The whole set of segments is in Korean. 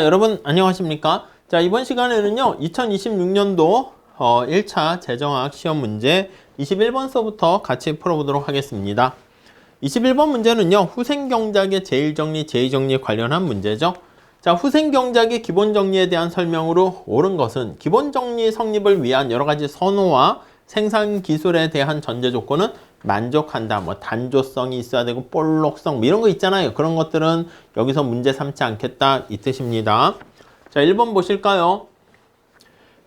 여러분 안녕하십니까? 자, 이번 시간에는요 2026년도 1차 재정학 시험 문제 21번서부터 같이 풀어보도록 하겠습니다. 21번 문제는요 후생경작의 제일정리, 제2정리 관련한 문제죠. 자, 후생경작의 기본정리에 대한 설명으로 옳은 것은 기본정리 성립을 위한 여러가지 선호와 생산기술에 대한 전제조건은 만족한다. 뭐 단조성이 있어야 되고 볼록성 뭐 이런 거 있잖아요. 그런 것들은 여기서 문제 삼지 않겠다 이 뜻입니다. 자, 1번 보실까요?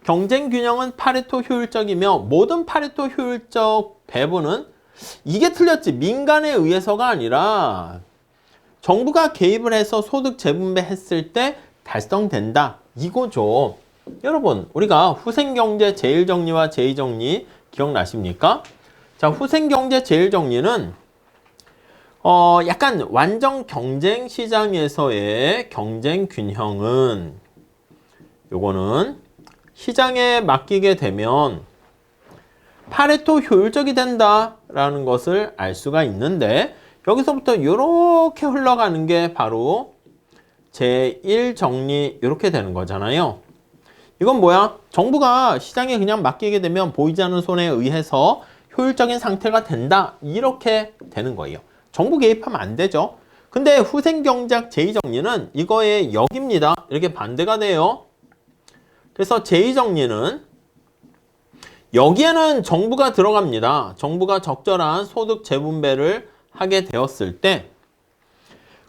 경쟁균형은 파레토 효율적이며 모든 파레토 효율적 배분은 이게 틀렸지. 민간에 의해서가 아니라 정부가 개입을 해서 소득 재분배했을 때 달성된다. 이거죠. 여러분 우리가 후생경제 제일정리와 제2정리 기억나십니까? 자, 후생경제 제일정리는 약간 완전 경쟁 시장에서의 경쟁균형은 요거는 시장에 맡기게 되면 파레토 효율적이 된다라는 것을 알 수가 있는데 여기서부터 이렇게 흘러가는 게 바로 제1정리 이렇게 되는 거잖아요. 이건 뭐야? 정부가 시장에 그냥 맡기게 되면 보이지 않는 손에 의해서 효율적인 상태가 된다. 이렇게 되는 거예요. 정부 개입하면 안 되죠. 근데 후생경작 제2정리는 이거의 역입니다. 이렇게 반대가 돼요. 그래서 제2정리는 여기에는 정부가 들어갑니다. 정부가 적절한 소득 재분배를 하게 되었을 때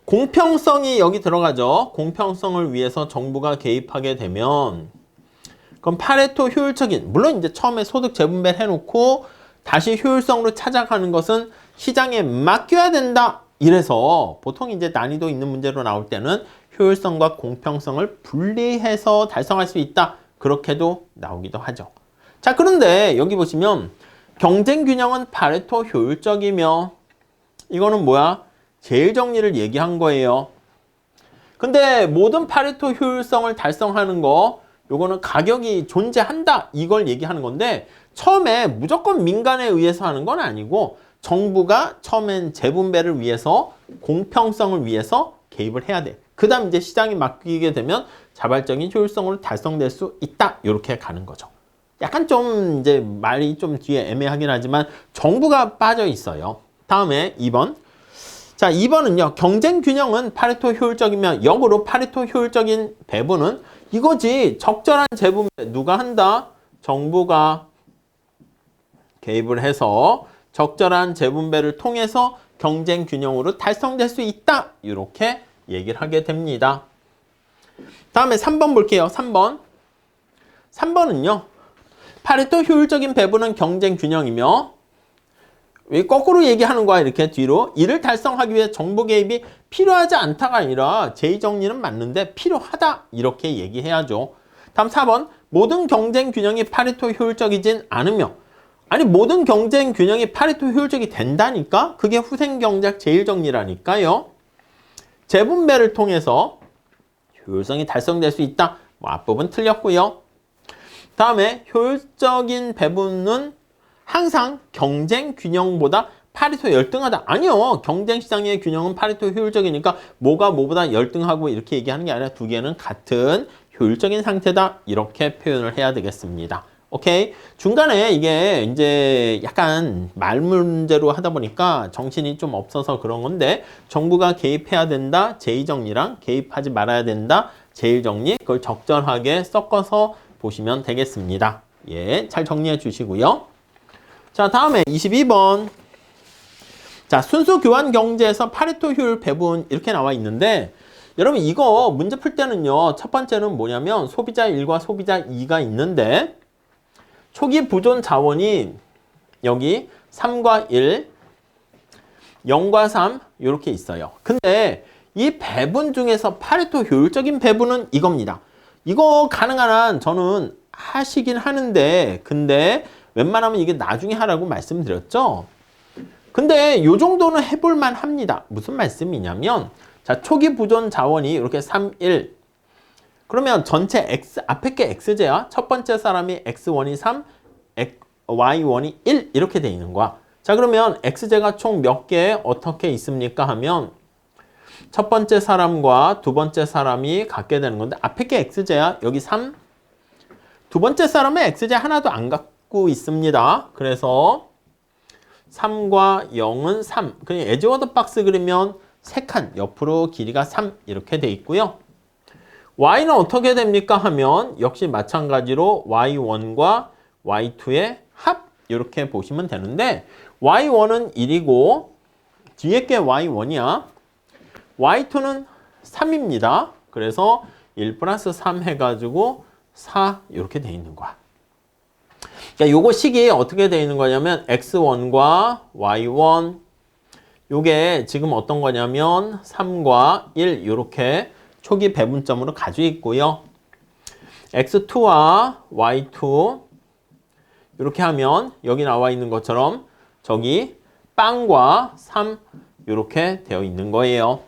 공평성이 여기 들어가죠. 공평성을 위해서 정부가 개입하게 되면 그럼 파레토 효율적인, 물론 이제 처음에 소득 재분배를 해놓고 다시 효율성으로 찾아가는 것은 시장에 맡겨야 된다. 이래서 보통 이제 난이도 있는 문제로 나올 때는 효율성과 공평성을 분리해서 달성할 수 있다. 그렇게도 나오기도 하죠. 자, 그런데 여기 보시면 경쟁균형은 파레토 효율적이며 이거는 뭐야? 제일정리를 얘기한 거예요. 근데 모든 파레토 효율성을 달성하는 거 요거는 가격이 존재한다. 이걸 얘기하는 건데 처음에 무조건 민간에 의해서 하는 건 아니고 정부가 처음엔 재분배를 위해서 공평성을 위해서 개입을 해야 돼. 그 다음 이제 시장에 맡기게 되면 자발적인 효율성으로 달성될 수 있다. 이렇게 가는 거죠. 약간 좀 이제 말이 좀 뒤에 애매하긴 하지만 정부가 빠져 있어요. 다음에 2번. 자, 2번은요. 경쟁균형은 파레토 효율적이면 역으로 파레토 효율적인 배분은 이거지. 적절한 재분배 누가 한다? 정부가 개입을 해서 적절한 재분배를 통해서 경쟁균형으로 달성될 수 있다. 이렇게 얘기를 하게 됩니다. 다음에 3번 볼게요. 3번. 3번은요. 파레토 효율적인 배분은 경쟁균형이며 왜 거꾸로 얘기하는 거야 이렇게 뒤로 이를 달성하기 위해 정부 개입이 필요하지 않다가 아니라 제2정리는 맞는데 필요하다 이렇게 얘기해야죠. 다음 4번 모든 경쟁 균형이 파레토 효율적이진 않으며 아니 모든 경쟁 균형이 파레토 효율적이 된다니까 그게 후생경작 제1정리라니까요. 재분배를 통해서 효율성이 달성될 수 있다. 뭐 앞부분 틀렸고요. 다음에 효율적인 배분은 항상 경쟁 균형보다 파레토 열등하다. 아니요. 경쟁 시장의 균형은 파레토 효율적이니까 뭐가 뭐보다 열등하고 이렇게 얘기하는 게 아니라 두 개는 같은 효율적인 상태다. 이렇게 표현을 해야 되겠습니다. 오케이. 중간에 이게 이제 약간 말 문제로 하다 보니까 정신이 좀 없어서 그런 건데 정부가 개입해야 된다. 제2정리랑 개입하지 말아야 된다. 제1정리 그걸 적절하게 섞어서 보시면 되겠습니다. 예, 잘 정리해 주시고요. 자, 다음에 22번. 자, 순수 교환 경제에서 파레토 효율 배분 이렇게 나와 있는데 여러분 이거 문제 풀 때는요. 첫 번째는 뭐냐면 소비자 1과 소비자 2가 있는데 초기 보존 자원이 여기 3과 1, 0과 3 이렇게 있어요. 근데 이 배분 중에서 파레토 효율적인 배분은 이겁니다. 이거 가능한 한 저는 하시긴 하는데 근데 웬만하면 이게 나중에 하라고 말씀드렸죠. 근데 요 정도는 해볼만 합니다. 무슨 말씀이냐면 자 초기 보존 자원이 이렇게 3, 1 그러면 전체 X 앞에 게 X제야. 첫 번째 사람이 X1이 3, Y1이 1 이렇게 돼 있는 거야. 자 그러면 X제가 총 몇 개 어떻게 있습니까 하면 첫 번째 사람과 두 번째 사람이 갖게 되는 건데 앞에 게 x제야. 여기 3. 두 번째 사람은 x제 하나도 안 갖고 있습니다. 그래서 3과 0은 3. 그냥 에즈워드 박스 그리면 3칸 옆으로 길이가 3 이렇게 돼 있고요. y는 어떻게 됩니까 하면 역시 마찬가지로 y1과 y2의 합 이렇게 보시면 되는데 y1은 1이고 뒤에 게 y1이야. y2는 3입니다. 그래서 1 플러스 3 해가지고 4 이렇게 돼 있는 거야. 그러니까 요거 식이 어떻게 돼 있는 거냐면 x1과 y1 요게 지금 어떤 거냐면 3과 1 이렇게 초기 배분점으로 가지고 있고요. x2와 y2 이렇게 하면 여기 나와 있는 것처럼 저기 빵과 3 이렇게 되어 있는 거예요.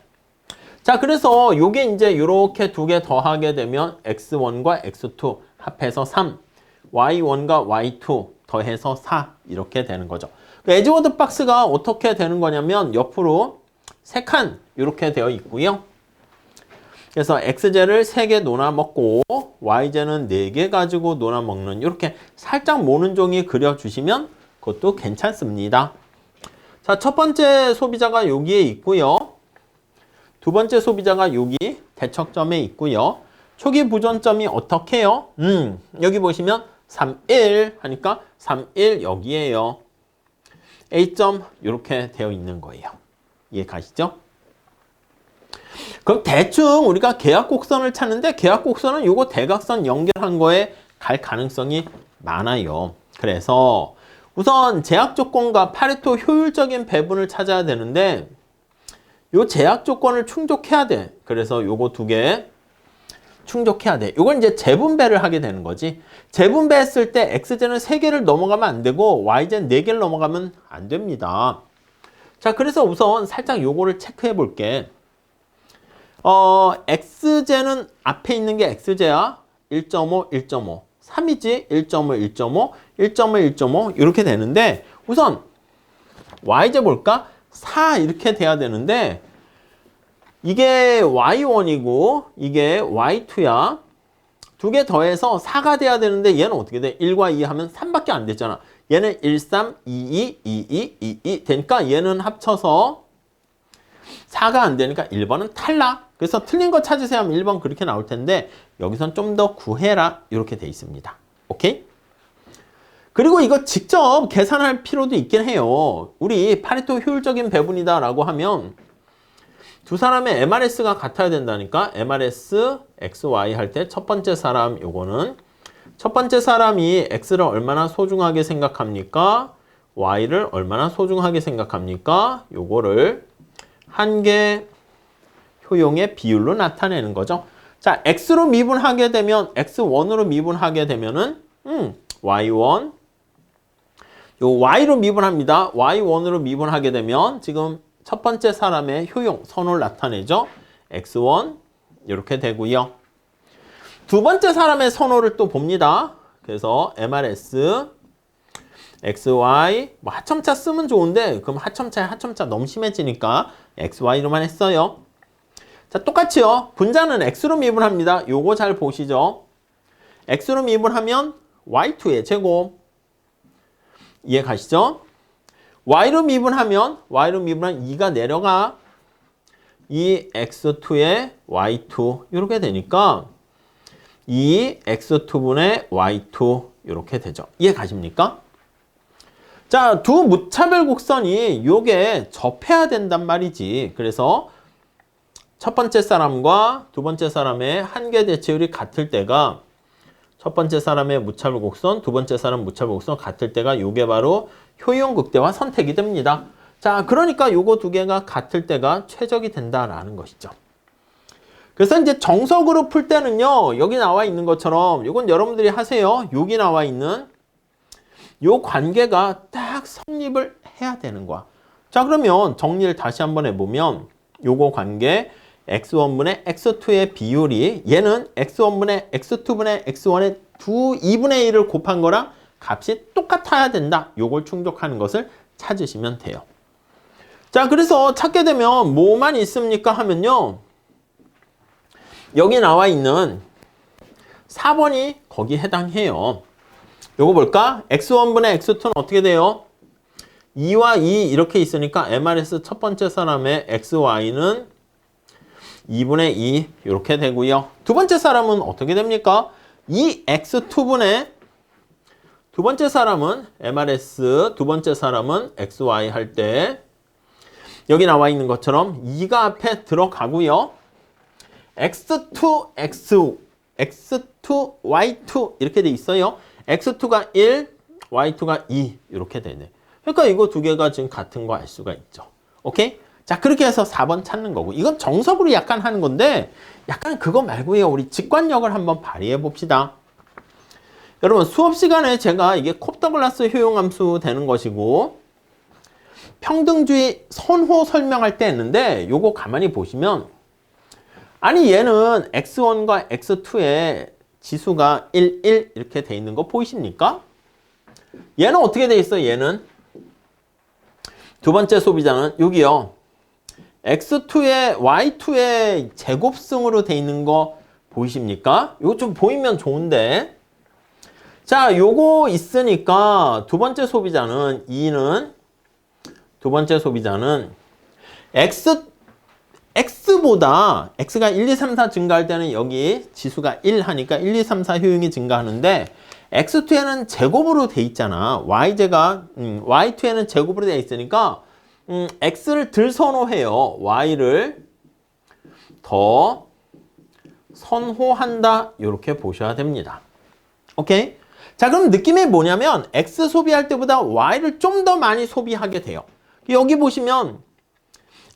자, 그래서 요게 이제 이렇게 두 개 더하게 되면 x1과 x2 합해서 3, y1과 y2 더해서 4 이렇게 되는 거죠. 에즈워드 박스가 어떻게 되는 거냐면 옆으로 3칸 이렇게 되어 있고요. 그래서 x제를 3개 논아 먹고 y제는 4개 가지고 논아 먹는 이렇게 살짝 모는 종이 그려주시면 그것도 괜찮습니다. 자, 첫 번째 소비자가 여기에 있고요. 두 번째 소비자가 여기 대척점에 있고요. 초기 부전점이 어떻게 해요? 여기 보시면 3, 1 하니까 3, 1 여기에요. A점 이렇게 되어 있는 거예요. 이해 가시죠? 그럼 대충 우리가 계약곡선을 찾는데 계약곡선은 요거 대각선 연결한 거에 갈 가능성이 많아요. 그래서 우선 제약 조건과 파레토 효율적인 배분을 찾아야 되는데 요 제약 조건을 충족해야 돼. 그래서 요거 두 개 충족해야 돼. 요건 이제 재분배를 하게 되는 거지. 재분배했을 때 x제는 3개를 넘어가면 안 되고 y제는 4개를 넘어가면 안 됩니다. 자, 그래서 우선 살짝 요거를 체크해 볼게. x제는 앞에 있는 게 x제야. 1.5, 1.5. 3이지? 1.5, 1.5, 1.5, 1.5 이렇게 되는데 우선 y제 볼까? 4 이렇게 돼야 되는데 이게 y1이고 이게 y2야. 두 개 더해서 4가 돼야 되는데 얘는 어떻게 돼? 1과 2 하면 3밖에 안 됐잖아. 얘는 1, 3, 2, 2, 2, 2, 2, 2 되니까 얘는 합쳐서 4가 안 되니까 1번은 탈락. 그래서 틀린 거 찾으세요 하면 1번 그렇게 나올 텐데 여기선 좀 더 구해라 이렇게 돼 있습니다. 오케이? 그리고 이거 직접 계산할 필요도 있긴 해요. 우리 파레토 효율적인 배분이다 라고 하면 두 사람의 MRS가 같아야 된다니까. MRS XY 할 때 첫 번째 사람 요거는 첫 번째 사람이 X를 얼마나 소중하게 생각합니까? Y를 얼마나 소중하게 생각합니까? 요거를 한계 효용의 비율로 나타내는 거죠. 자, X로 미분하게 되면 X1으로 미분하게 되면은 Y1 요 Y로 미분합니다. Y1으로 미분하게 되면 지금 첫 번째 사람의 효용, 선호를 나타내죠. X1 이렇게 되고요. 두 번째 사람의 선호를 또 봅니다. 그래서 MRS XY 뭐 하첨차 쓰면 좋은데 그럼 하첨차 너무 심해지니까 XY로만 했어요. 자, 똑같이요. 분자는 X로 미분합니다. 요거 잘 보시죠. X로 미분하면 Y2의 제곱. 이해 가시죠? Y로 미분하면 2가 내려가. 이 X2의 Y2 이렇게 되니까 이 X2분의 Y2 이렇게 되죠. 이해 가십니까? 자, 두 무차별 곡선이 요게 접해야 된단 말이지. 그래서 첫 번째 사람과 두 번째 사람의 한계 대체율이 같을 때가 첫 번째 사람의 무차별 곡선, 두 번째 사람 무차별 곡선 같을 때가 요게 바로 효용 극대화 선택이 됩니다. 자, 그러니까 요거 두 개가 같을 때가 최적이 된다라는 것이죠. 그래서 이제 정석으로 풀 때는요, 여기 나와 있는 것처럼 요건 여러분들이 하세요. 여기 나와 있는 요 관계가 딱 성립을 해야 되는 거야. 자, 그러면 정리를 다시 한번 해보면 요거 관계 x1분의 x2의 비율이 얘는 x1분의 x2분의 x1의 2분의 1을 곱한 거랑 값이 똑같아야 된다. 요걸 충족하는 것을 찾으시면 돼요. 자, 그래서 찾게 되면 뭐만 있습니까 하면요. 여기 나와 있는 4번이 거기에 해당해요. 요거 볼까? x1분의 x2는 어떻게 돼요? 2와 2 이렇게 있으니까 MRS 첫 번째 사람의 XY는 2분의 2 이렇게 되고요. 두 번째 사람은 어떻게 됩니까? 2X2분의 두 번째 사람은 MRS 두 번째 사람은 XY 할 때 여기 나와 있는 것처럼 2가 앞에 들어가고요. X2, X2, Y2 이렇게 돼 있어요. X2가 1, Y2가 2 이렇게 되네. 그러니까 이거 두 개가 지금 같은 거 알 수가 있죠. 오케이? 자, 그렇게 해서 4번 찾는 거고. 이건 정석으로 약간 하는 건데 약간 그거 말고요. 우리 직관력을 한번 발휘해 봅시다. 여러분 수업 시간에 제가 이게 콥더글라스 효용함수 되는 것이고 평등주의 선호 설명할 때 했는데 요거 가만히 보시면 아니 얘는 x1과 x2의 지수가 1, 1 이렇게 돼 있는 거 보이십니까? 얘는 어떻게 돼 있어? 얘는 두 번째 소비자는 여기요. x2의 y2의 제곱승으로 돼 있는 거 보이십니까? 이거 좀 보이면 좋은데. 자, 요거 있으니까 두 번째 소비자는 2는 두 번째 소비자는 x보다 x가 1, 2, 3, 4 증가할 때는 여기 지수가 1 하니까 1, 2, 3, 4 효용이 증가하는데 x2에는 제곱으로 돼 있잖아. y2에는 제곱으로 돼 있으니까 x를 덜 선호해요. y를 더 선호한다. 이렇게 보셔야 됩니다. 오케이? 자, 그럼 느낌이 뭐냐면 x 소비할 때보다 y를 좀 더 많이 소비하게 돼요. 여기 보시면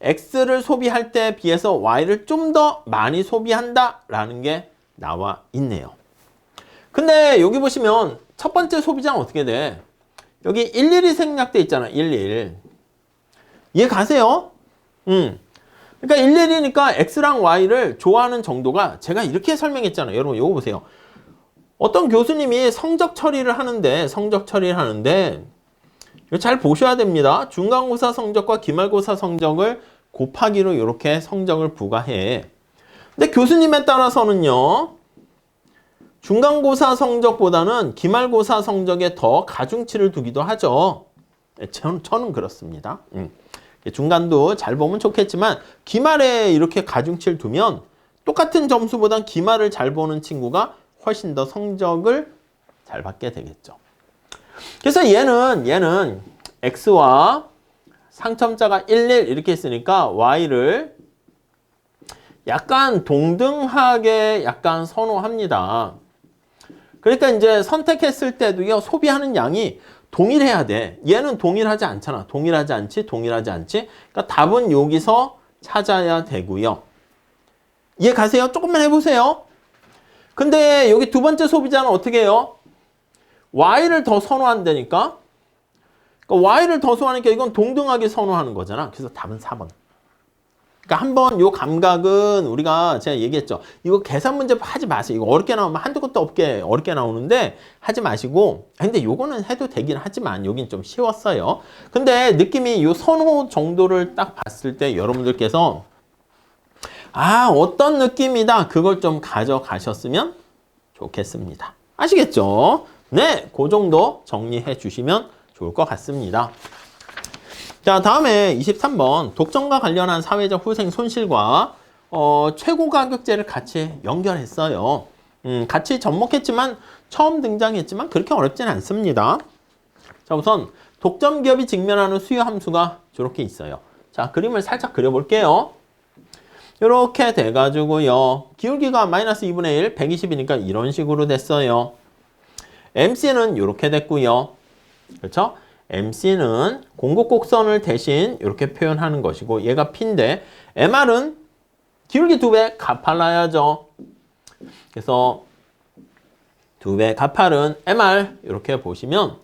x를 소비할 때에 비해서 y를 좀 더 많이 소비한다 라는 게 나와 있네요. 근데 여기 보시면 첫 번째 소비자는 어떻게 돼? 여기 11이 생략돼 있잖아. 11. 이해 가세요? 그러니까 11이니까 x랑 y를 좋아하는 정도가 제가 이렇게 설명했잖아요. 여러분 이거 보세요. 어떤 교수님이 성적 처리를 하는데 이거 잘 보셔야 됩니다. 중간고사 성적과 기말고사 성적을 곱하기로 이렇게 성적을 부과해. 근데 교수님에 따라서는요. 중간고사 성적보다는 기말고사 성적에 더 가중치를 두기도 하죠. 저는 그렇습니다. 중간도 잘 보면 좋겠지만 기말에 이렇게 가중치를 두면 똑같은 점수보단 기말을 잘 보는 친구가 훨씬 더 성적을 잘 받게 되겠죠. 그래서 얘는 x와 상첨자가 1, 1 이렇게 있으니까 y를 약간 동등하게 약간 선호합니다. 그러니까 이제 선택했을 때도요, 소비하는 양이 동일해야 돼. 얘는 동일하지 않잖아. 동일하지 않지. 그러니까 답은 여기서 찾아야 되고요. 이해 가세요? 조금만 해보세요. 근데 여기 두 번째 소비자는 어떻게 해요? y를 더 선호한다니까? 그러니까 y를 더 선호하니까 이건 동등하게 선호하는 거잖아. 그래서 답은 4번. 그러니까 한번 요 감각은 우리가 제가 얘기했죠. 이거 계산 문제 하지 마세요. 이거 어렵게 나오면 한두 것도 없게 어렵게 나오는데 하지 마시고. 근데 요거는 해도 되긴 하지만 여긴 좀 쉬웠어요. 근데 느낌이 요 선호 정도를 딱 봤을 때 여러분들께서 어떤 느낌이다. 그걸 좀 가져가셨으면 좋겠습니다. 아시겠죠? 네, 그 정도 정리해 주시면 좋을 것 같습니다. 자, 다음에 23번 독점과 관련한 사회적 후생 손실과 최고 가격제를 같이 연결했어요. 같이 접목했지만 처음 등장했지만 그렇게 어렵진 않습니다. 자, 우선 독점 기업이 직면하는 수요 함수가 저렇게 있어요. 자, 그림을 살짝 그려볼게요. 이렇게 돼가지고요. 기울기가 마이너스 2분의 1, 120이니까 이런 식으로 됐어요. MC는 이렇게 됐고요. 그렇죠? MC는 공곡곡선을 대신 이렇게 표현하는 것이고 얘가 P인데 MR은 기울기 2배 가팔라야죠. 그래서 2배 가팔은 MR 이렇게 보시면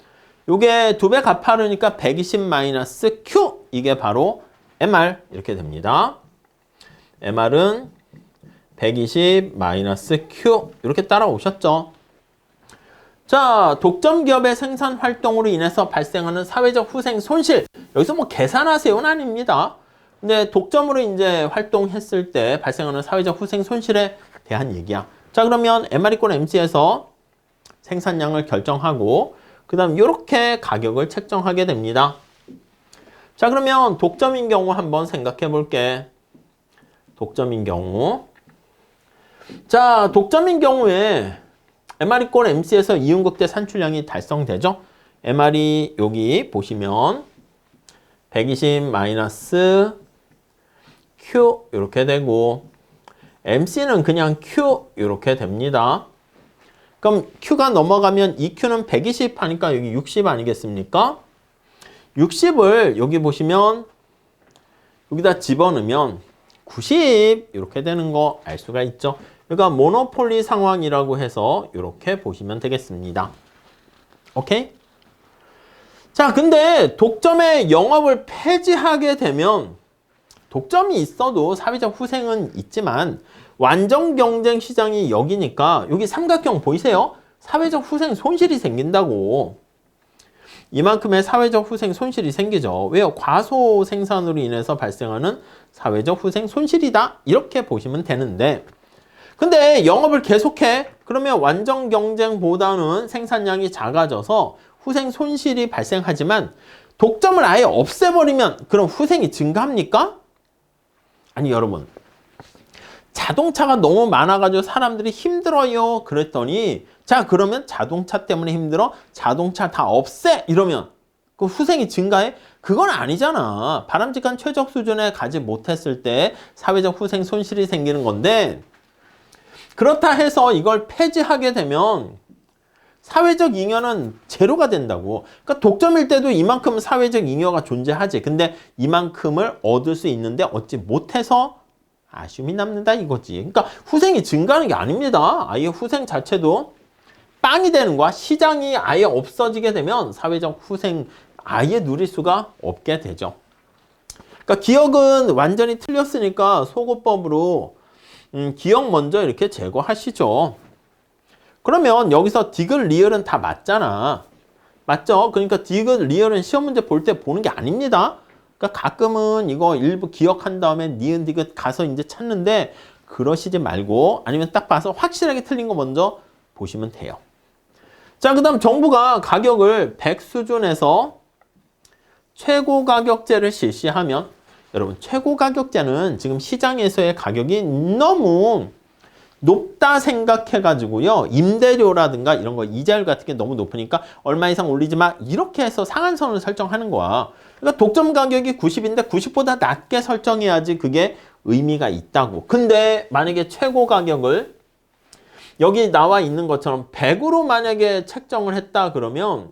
이게 2배 가팔으니까 120 마이너스 Q 이게 바로 MR 이렇게 됩니다. MR은 120 마이너스 Q 이렇게 따라오셨죠. 자, 독점 기업의 생산 활동으로 인해서 발생하는 사회적 후생 손실. 여기서 뭐 계산하세요는 아닙니다. 근데 독점으로 이제 활동했을 때 발생하는 사회적 후생 손실에 대한 얘기야. 자, 그러면 MR = MC에서 생산량을 결정하고 그 다음 이렇게 가격을 책정하게 됩니다. 자, 그러면 독점인 경우 한번 생각해 볼게. 독점인 경우. 자, 독점인 경우에 MR = MC에서 이윤극대 산출량이 달성되죠. MR이 여기 보시면 120 - Q 이렇게 되고 MC는 그냥 Q 이렇게 됩니다. 그럼 Q가 넘어가면 이 Q는 120 하니까 여기 60 아니겠습니까? 60을 여기 보시면 여기다 집어넣으면 90 이렇게 되는 거 알 수가 있죠. 그러니까 모노폴리 상황이라고 해서 이렇게 보시면 되겠습니다. 오케이? 자, 근데 독점의 영업을 폐지하게 되면 독점이 있어도 사회적 후생은 있지만 완전 경쟁 시장이 여기니까 여기 삼각형 보이세요? 사회적 후생 손실이 생긴다고. 이만큼의 사회적 후생 손실이 생기죠. 왜요? 과소 생산으로 인해서 발생하는 사회적 후생 손실이다. 이렇게 보시면 되는데 근데 영업을 계속해. 그러면 완전 경쟁보다는 생산량이 작아져서 후생 손실이 발생하지만 독점을 아예 없애버리면 그럼 후생이 증가합니까? 아니 여러분. 자동차가 너무 많아가지고 사람들이 힘들어요. 그랬더니 자 그러면 자동차 때문에 힘들어? 자동차 다 없애! 이러면 그 후생이 증가해? 그건 아니잖아. 바람직한 최적 수준에 가지 못했을 때 사회적 후생 손실이 생기는 건데 그렇다 해서 이걸 폐지하게 되면 사회적 잉여는 제로가 된다고. 그러니까 독점일 때도 이만큼 사회적 잉여가 존재하지. 근데 이만큼을 얻을 수 있는데 얻지 못해서 아쉬움이 남는다 이거지. 그러니까 후생이 증가하는 게 아닙니다. 아예 후생 자체도 빵이 되는 거야. 시장이 아예 없어지게 되면 사회적 후생 아예 누릴 수가 없게 되죠. 그러니까 기억은 완전히 틀렸으니까 소거법으로 기억 먼저 이렇게 제거하시죠. 그러면 여기서 디귿, 리을은 다 맞잖아. 맞죠? 그러니까 디귿, 리을은 시험 문제 볼 때 보는 게 아닙니다. 그러니까 가끔은 이거 일부 기억한 다음에 니은, 디귿 가서 이제 찾는데 그러시지 말고 아니면 딱 봐서 확실하게 틀린 거 먼저 보시면 돼요. 자, 그 다음 정부가 가격을 100 수준에서 최고 가격제를 실시하면 여러분 최고 가격제는 지금 시장에서의 가격이 너무 높다 생각해가지고요. 임대료라든가 이런 거 이자율 같은 게 너무 높으니까 얼마 이상 올리지 마. 이렇게 해서 상한선을 설정하는 거야. 그러니까 독점 가격이 90인데 90보다 낮게 설정해야지 그게 의미가 있다고. 근데 만약에 최고 가격을 여기 나와 있는 것처럼 100으로 만약에 책정을 했다 그러면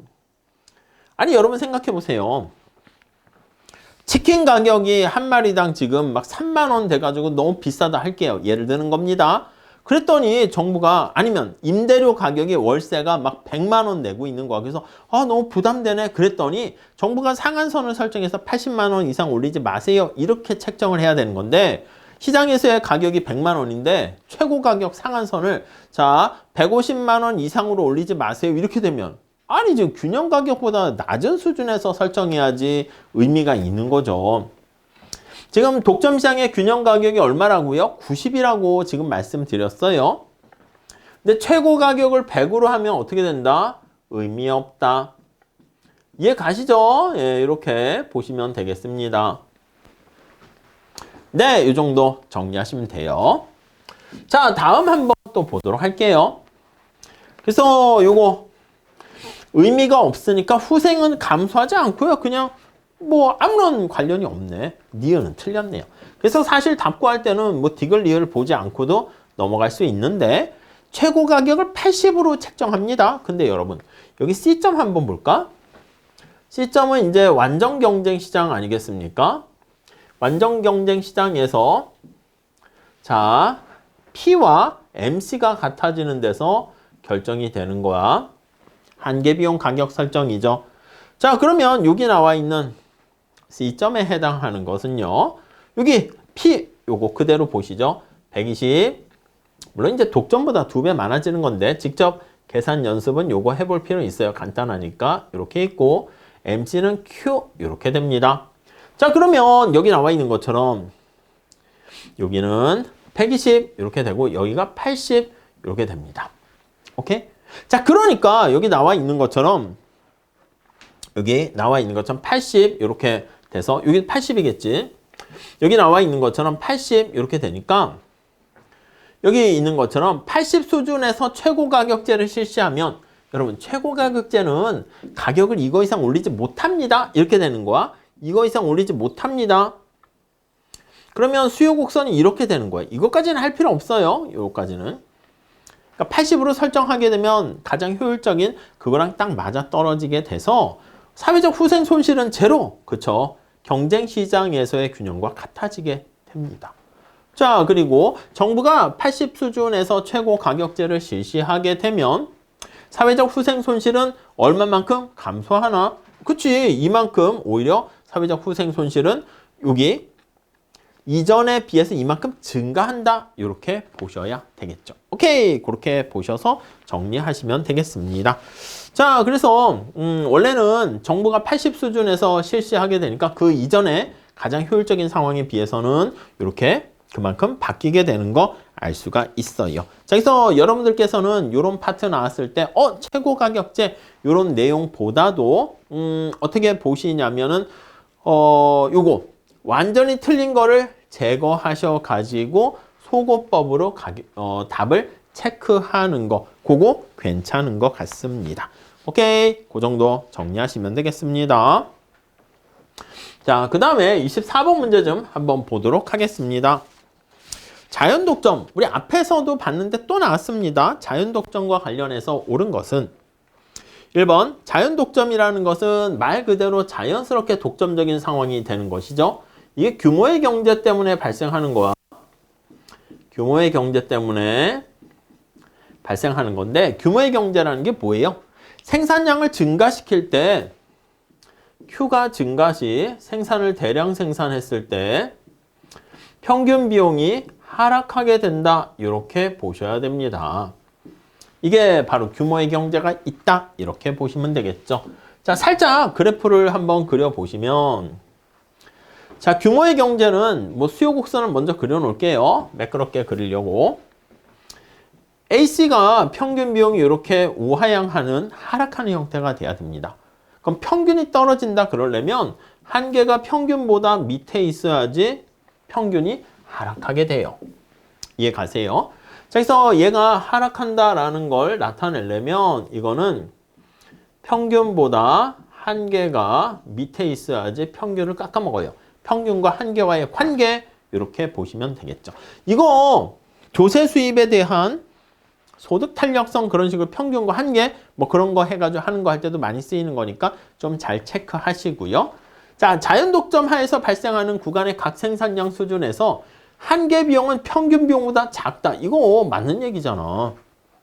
아니 여러분 생각해 보세요. 치킨 가격이 한 마리당 지금 막 3만 원 돼가지고 너무 비싸다 할게요. 예를 드는 겁니다. 그랬더니 정부가 아니면 임대료 가격이 월세가 막 100만 원 내고 있는 거야. 그래서 너무 부담되네. 그랬더니 정부가 상한선을 설정해서 80만 원 이상 올리지 마세요. 이렇게 책정을 해야 되는 건데 시장에서의 가격이 100만 원인데 최고 가격 상한선을 자 150만 원 이상으로 올리지 마세요. 이렇게 되면 아니 지금 균형 가격보다 낮은 수준에서 설정해야지 의미가 있는 거죠. 지금 독점 시장의 균형 가격이 얼마라고요? 90이라고 지금 말씀드렸어요. 근데 최고 가격을 100으로 하면 어떻게 된다? 의미 없다. 이해 가시죠? 예, 이렇게 보시면 되겠습니다. 네, 이 정도 정리하시면 돼요. 자, 다음 한번 또 보도록 할게요. 그래서 요거 의미가 없으니까 후생은 감소하지 않고요. 그냥 뭐 아무런 관련이 없네. 니은은 틀렸네요. 그래서 사실 답 구할 때는 뭐 디귿, 리을을 보지 않고도 넘어갈 수 있는데 최고 가격을 80으로 책정합니다. 근데 여러분 여기 C점 한번 볼까? C점은 이제 완전 경쟁 시장 아니겠습니까? 완전 경쟁 시장에서 자 P와 MC가 같아지는 데서 결정이 되는 거야. 한계비용 가격 설정이죠. 자 그러면 여기 나와 있는 C점에 해당하는 것은요. 여기 P 요거 그대로 보시죠. 120 물론 이제 독점보다 2배 많아지는 건데 직접 계산 연습은 요거 해볼 필요는 있어요. 간단하니까 이렇게 있고 MC는 Q 이렇게 됩니다. 자, 그러면 여기 나와 있는 것처럼 여기는 120 이렇게 되고 여기가 80 이렇게 됩니다. 오케이? 자, 그러니까 여기 나와 있는 것처럼 80 이렇게 돼서 여기 80이겠지. 여기 나와 있는 것처럼 80 이렇게 되니까 여기 있는 것처럼 80 수준에서 최고 가격제를 실시하면 여러분 최고 가격제는 가격을 이거 이상 올리지 못합니다. 이렇게 되는 거야. 이거 이상 올리지 못합니다. 그러면 수요 곡선이 이렇게 되는 거예요. 이것까지는 할 필요 없어요. 이거까지는. 그러니까 80으로 설정하게 되면 가장 효율적인 그거랑 딱 맞아 떨어지게 돼서 사회적 후생 손실은 제로. 그쵸? 경쟁 시장에서의 균형과 같아지게 됩니다. 자, 그리고 정부가 80 수준에서 최고 가격제를 실시하게 되면 사회적 후생 손실은 얼마만큼 감소하나? 그치, 이만큼 오히려 사회적 후생 손실은 여기 이전에 비해서 이만큼 증가한다. 이렇게 보셔야 되겠죠. 오케이, 그렇게 보셔서 정리하시면 되겠습니다. 자, 그래서 원래는 정부가 80 수준에서 실시하게 되니까 그 이전에 가장 효율적인 상황에 비해서는 이렇게 그만큼 바뀌게 되는 거 알 수가 있어요. 자, 그래서 여러분들께서는 이런 파트 나왔을 때 최고 가격제 이런 내용보다도 어떻게 보시냐면은 요거 완전히 틀린 거를 제거하셔 가지고 소거법으로 답을 체크하는 거 그거 괜찮은 것 같습니다. 오케이, 그 정도 정리하시면 되겠습니다. 자, 그 다음에 24번 문제 좀 한번 보도록 하겠습니다. 자연독점, 우리 앞에서도 봤는데 또 나왔습니다. 자연독점과 관련해서 옳은 것은 1번, 자연독점이라는 것은 말 그대로 자연스럽게 독점적인 상황이 되는 것이죠. 이게 규모의 경제 때문에 발생하는 거야. 규모의 경제 때문에 발생하는 건데 규모의 경제라는 게 뭐예요? 생산량을 증가시킬 때 Q가 증가 시 생산을 대량 생산했을 때 평균 비용이 하락하게 된다. 이렇게 보셔야 됩니다. 이게 바로 규모의 경제가 있다. 이렇게 보시면 되겠죠. 자, 살짝 그래프를 한번 그려보시면 자, 규모의 경제는 뭐 수요 곡선을 먼저 그려놓을게요. 매끄럽게 그리려고. AC가 평균 비용이 이렇게 우하향하는 하락하는 형태가 돼야 됩니다. 그럼 평균이 떨어진다 그러려면 한계가 평균보다 밑에 있어야지 평균이 하락하게 돼요. 이해 가세요? 자, 그래서 얘가 하락한다라는 걸 나타내려면 이거는 평균보다 한계가 밑에 있어야지 평균을 깎아먹어요. 평균과 한계와의 관계 이렇게 보시면 되겠죠. 이거 조세 수입에 대한 소득 탄력성 그런 식으로 평균과 한계 뭐 그런 거 해가지고 하는 거 할 때도 많이 쓰이는 거니까 좀 잘 체크하시고요. 자, 자연독점 하에서 발생하는 구간의 각 생산량 수준에서 한계 비용은 평균 비용보다 작다. 이거 맞는 얘기잖아.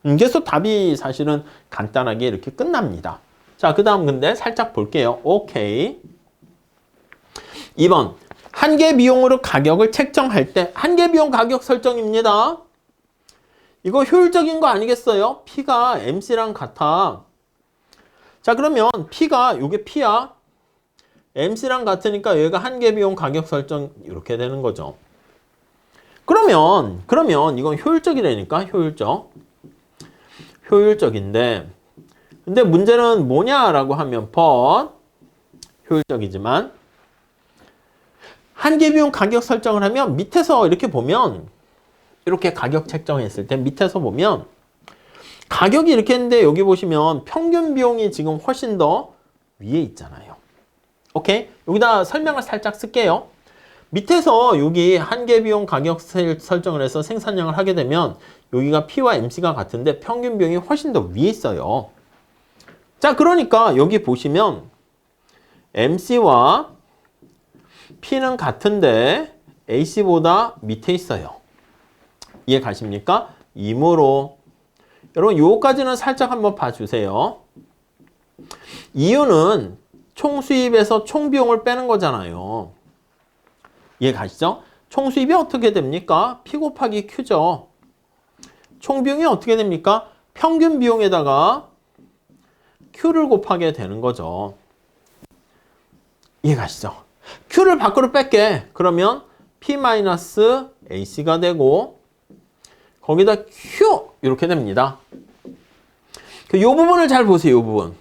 그래서 답이 사실은 간단하게 이렇게 끝납니다. 자, 그 다음 근데 살짝 볼게요. 오케이. 2번. 한계 비용으로 가격을 책정할 때 한계 비용 가격 설정입니다. 이거 효율적인 거 아니겠어요? P가 MC랑 같아. 자, 그러면 P가 요게 P야. MC랑 같으니까 얘가 한계 비용 가격 설정 이렇게 되는 거죠. 그러면 이건 효율적이라니까 효율적인데 근데 문제는 뭐냐라고 하면 효율적이지만 한계 비용 가격 설정을 하면 밑에서 이렇게 보면 이렇게 가격 책정했을 때 밑에서 보면 가격이 이렇게 했는데 여기 보시면 평균 비용이 지금 훨씬 더 위에 있잖아요. 오케이? 여기다 설명을 살짝 쓸게요. 밑에서 여기 한계 비용 가격 설정을 해서 생산량을 하게 되면 여기가 P와 MC가 같은데 평균 비용이 훨씬 더 위에 있어요. 자, 그러니까 여기 보시면 MC와 P는 같은데 AC보다 밑에 있어요. 이해 가십니까? 이므로 여러분 요거까지는 살짝 한번 봐주세요. 이유는 총 수입에서 총 비용을 빼는 거잖아요. 이해 가시죠? 총 수입이 어떻게 됩니까? P 곱하기 Q죠. 총 비용이 어떻게 됩니까? 평균 비용에다가 Q를 곱하게 되는 거죠. 이해가시죠? Q를 밖으로 뺄게. 그러면 P-AC가 되고 거기다 Q 이렇게 됩니다. 이 부분을 잘 보세요. 이 부분.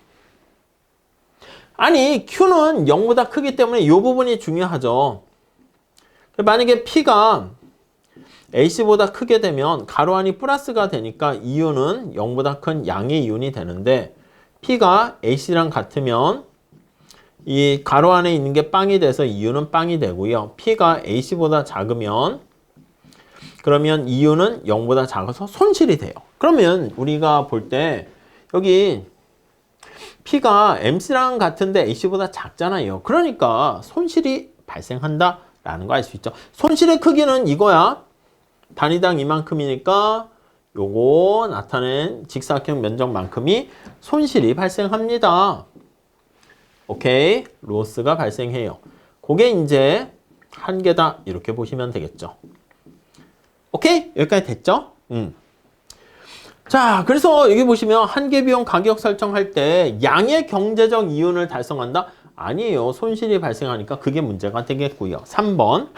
아니 Q는 0보다 크기 때문에 이 부분이 중요하죠. 만약에 P가 AC보다 크게 되면 가로 안이 플러스가 되니까 이윤은 0보다 큰 양의 이윤이 되는데 P가 AC랑 같으면 이 가로 안에 있는 게 빵이 돼서 이윤은 빵이 되고요. P가 AC보다 작으면 그러면 이윤은 0보다 작아서 손실이 돼요. 그러면 우리가 볼 때 여기 P가 MC랑 같은데 AC보다 작잖아요. 그러니까 손실이 발생한다라는 거 알 수 있죠. 손실의 크기는 이거야. 단위당 이만큼이니까 요거 나타낸 직사각형 면적만큼이 손실이 발생합니다. 오케이. 로스가 발생해요. 그게 이제 한계다. 이렇게 보시면 되겠죠. 오케이? 여기까지 됐죠? 자, 그래서 여기 보시면 한계 비용 가격 설정할 때 양의 경제적 이윤을 달성한다? 아니에요. 손실이 발생하니까 그게 문제가 되겠고요. 3번.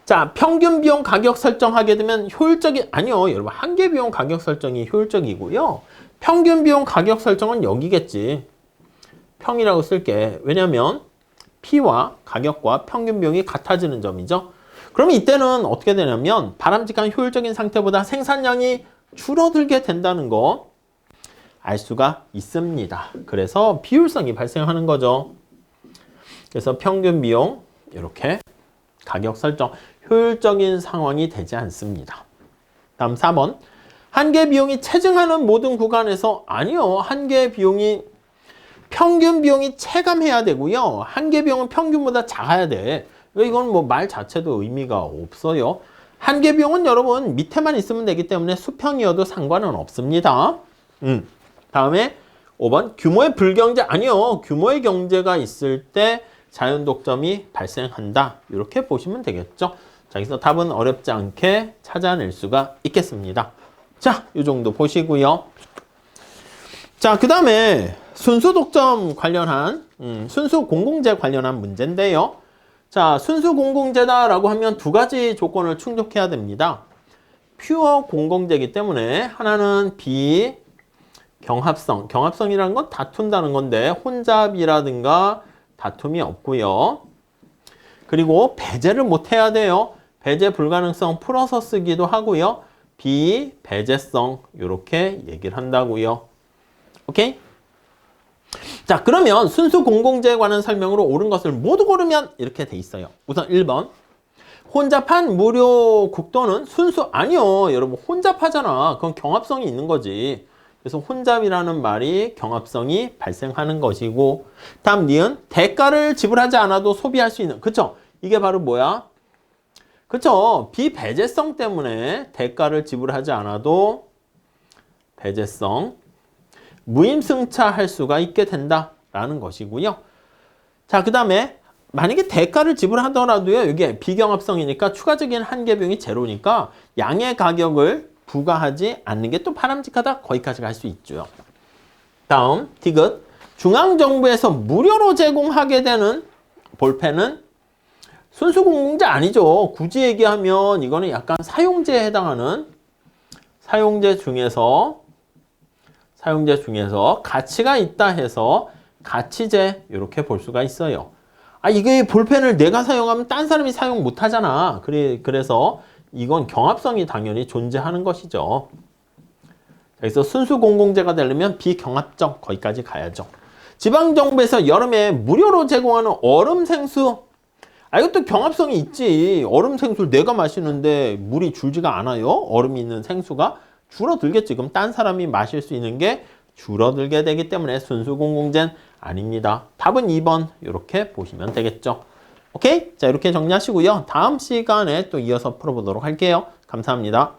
자, 평균 비용 가격 설정하게 되면 효율적인, 아니요. 여러분, 한계 비용 가격 설정이 효율적이고요. 평균 비용 가격 설정은 여기겠지. 평이라고 쓸게. 왜냐면 P와 가격과 평균 비용이 같아지는 점이죠. 그러면 이때는 어떻게 되냐면 바람직한 효율적인 상태보다 생산량이 줄어들게 된다는 거 알 수가 있습니다. 그래서 비효율성이 발생하는 거죠. 그래서 평균 비용 이렇게 가격 설정 효율적인 상황이 되지 않습니다. 다음 4번. 한계 비용이 체증하는 모든 구간에서 아니요. 한계 비용이 평균 비용이 체감해야 되고요. 한계 비용은 평균보다 작아야 돼. 이건 뭐 말 자체도 의미가 없어요. 한계 비용은 여러분 밑에만 있으면 되기 때문에 수평이어도 상관은 없습니다. 다음에 5번. 규모의 불경제. 아니요. 규모의 경제가 있을 때 자연독점이 발생한다. 이렇게 보시면 되겠죠. 자, 여기서 답은 어렵지 않게 찾아낼 수가 있겠습니다. 자, 이 정도 보시고요. 자, 그 다음에 순수 독점 관련한 순수 공공재 관련한 문제인데요. 자, 순수 공공재다라고 하면 두 가지 조건을 충족해야 됩니다. 퓨어 공공재이기 때문에 하나는 비경합성. 경합성이라는 건 다툰다는 건데 혼잡이라든가 다툼이 없고요. 그리고 배제를 못 해야 돼요. 배제 불가능성 풀어서 쓰기도 하고요. 비배제성 이렇게 얘기를 한다고요. 오케이? 자, 그러면 순수 공공재에 관한 설명으로 옳은 것을 모두 고르면 이렇게 돼 있어요. 우선 1번. 혼잡한 무료 국도는 순수 아니요. 여러분 혼잡하잖아. 그건 경합성이 있는 거지. 그래서 혼잡이라는 말이 경합성이 발생하는 것이고 다음 니은 대가를 지불하지 않아도 소비할 수 있는 그쵸? 이게 바로 뭐야? 그쵸? 비배제성 때문에 대가를 지불하지 않아도 배제성 무임승차할 수가 있게 된다라는 것이고요. 자, 그 다음에 만약에 대가를 지불하더라도요. 이게 비경합성이니까 추가적인 한계 비용이 제로니까 양의 가격을 부과하지 않는 게 또 바람직하다. 거기까지 갈 수 있죠. 다음 디귿. 중앙정부에서 무료로 제공하게 되는 볼펜은 순수 공공재 아니죠. 굳이 얘기하면 이거는 약간 사용재에 해당하는 사용재 중에서 가치가 있다 해서 가치재 이렇게 볼 수가 있어요. 아, 이게 볼펜을 내가 사용하면 딴 사람이 사용 못 하잖아. 그래서 이건 경합성이 당연히 존재하는 것이죠. 그래서 순수 공공재가 되려면 비경합적 거기까지 가야죠. 지방정부에서 여름에 무료로 제공하는 얼음 생수. 아, 이것도 경합성이 있지. 얼음 생수를 내가 마시는데 물이 줄지가 않아요. 얼음이 있는 생수가 줄어들겠지. 그럼 딴 사람이 마실 수 있는 게 줄어들게 되기 때문에 순수 공공재는 아닙니다. 답은 2번 이렇게 보시면 되겠죠. 오케이? 자, 이렇게 정리하시고요. 다음 시간에 또 이어서 풀어보도록 할게요. 감사합니다.